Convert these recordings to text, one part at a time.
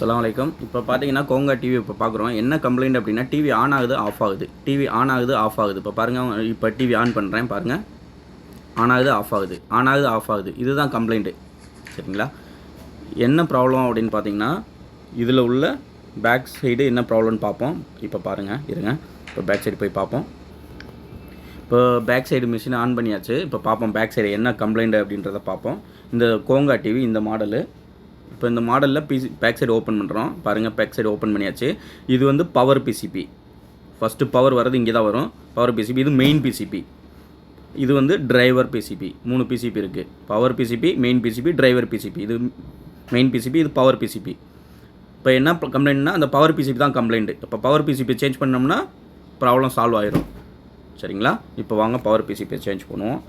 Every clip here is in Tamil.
அஸ்ஸலாமு அலைக்கும். இப்போ பார்த்தீங்கன்னா கோங்கா டிவி இப்போ பார்க்குறோம். என்ன கம்ப்ளைண்ட் அப்படின்னா டிவி ஆன் ஆகுது, ஆஃப் ஆகுது. டிவி ஆன் ஆகுது, ஆஃப் ஆகுது. இப்போ பாருங்கள், இப்போ டிவி ஆன் பண்ணுறேன் பாருங்கள். ஆன் ஆகுது, ஆஃப் ஆகுது. ஆன் ஆகுது, ஆஃப் ஆகுது. இதுதான் கம்ப்ளைண்ட்டு. சரிங்களா? என்ன ப்ராப்ளம் அப்படின்னு பார்த்தீங்கன்னா, இதில் உள்ள பேக் சைடு என்ன ப்ராப்ளம்னு பார்ப்போம். இப்போ பாருங்கள், இருங்க. இப்போ பேக் சைடு போய் பார்ப்போம். இப்போ பேக் சைடு மிஷின் ஆன் பண்ணியாச்சு. இப்போ பார்ப்போம் பேக் சைடு என்ன கம்ப்ளைண்ட் அப்படின்றத பார்ப்போம். இந்த கோங்கா டிவி இந்த மாடலு. இப்போ இந்த மாடலில் பேக் சைடு ஓப்பன் பண்ணுறோம் பாருங்கள். பேக் சைடு ஓப்பன் பண்ணியாச்சு. இது வந்து பவர் பிசிபி. ஃபஸ்ட்டு பவர் வர்றது இங்கே தான் வரும். Power PCB. இது மெயின் பிசிபி. இது வந்து டிரைவர் பிசிபி. 3 பிசிபி இருக்குது. Power PCB, main PCB, driver PCB. இது மெயின் பிசிபி, இது பவர் பிசிபி. இப்போ என்ன கம்ப்ளைண்ட்னா அந்த பவர் பிசிபி தான் கம்ப்ளைண்ட்டு. இப்போ பவர் பிசிபி சேஞ்ச் பண்ணோம்னா ப்ராப்ளம் சால்வ் ஆயிரும். சரிங்களா? இப்போ வாங்க பவர் பிசிபியை சேஞ்ச் பண்ணுவோம்.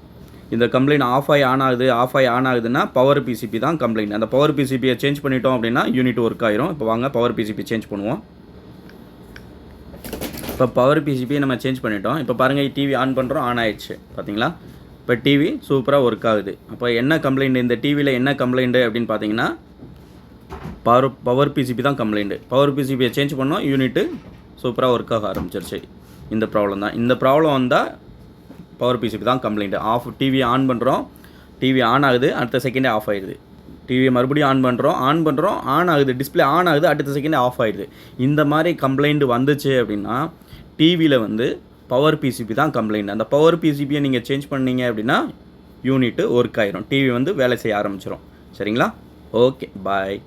இந்த கம்ப்ளைண்ட் ஆஃப் ஆகி ஆன் ஆகுது, ஆஃப் ஆகி ஆன் ஆகுதுன்னா பவர் பிசிபி தான் கம்ப்ளைண்ட். அந்த பவர் பிசிபியை சேஞ்ச் பண்ணிட்டோம் அப்படின்னா யூனிட் ஒர்க் ஆயிரும். இப்போ வாங்க பவர் பிசிபி சேஞ்ச் பண்ணுவோம். இப்போ பவர் பிசிபியை நம்ம சேஞ்ச் பண்ணிட்டோம். இப்போ பாருங்கள், டிவி ஆன் பண்ணுறோம், ஆன் ஆயிடுச்சு. பார்த்தீங்களா? இப்போ டிவி சூப்பராக ஒர்க் ஆகுது. அப்போ என்ன கம்ப்ளைண்ட், இந்த டிவியில் என்ன கம்ப்ளைண்ட்டு அப்படின்னு பார்த்தீங்கன்னா பவர் பிசிபி தான் கம்ப்ளைண்ட்டு. பவர் பிசிபியை சேஞ்ச் பண்ணோம், யூனிட்டு சூப்பராக ஒர்க் ஆக ஆரம்பிச்சிருச்சு. இந்த ப்ராப்ளம் தான். இந்த ப்ராப்ளம் வந்தால் பவர் பிசிபி தான் கம்ப்ளைண்ட். ஆஃப் டிவி ஆன் பண்ணுறோம், டிவி ஆன் ஆகுது, அடுத்த செகண்டே ஆஃப் ஆகிடுது. டிவியை மறுபடியும் ஆன் பண்ணுறோம், ஆன் ஆகுது, டிஸ்பிளே ஆன் ஆகுது, அடுத்த செகண்டே ஆஃப் ஆகிடுது. இந்த மாதிரி கம்ப்ளைண்ட் வந்துச்சு அப்படின்னா டிவியில் வந்து பவர் பிசிபி தான் கம்ப்ளைண்ட். அந்த பவர் பிசிபியை நீங்கள் சேஞ்ச் பண்ணீங்க அப்படின்னா யூனிட்டு ஒர்க் ஆயிரும். டிவி வந்து வேலை செய்ய ஆரம்பிச்சிடும். சரிங்களா? ஓகே, பாய்.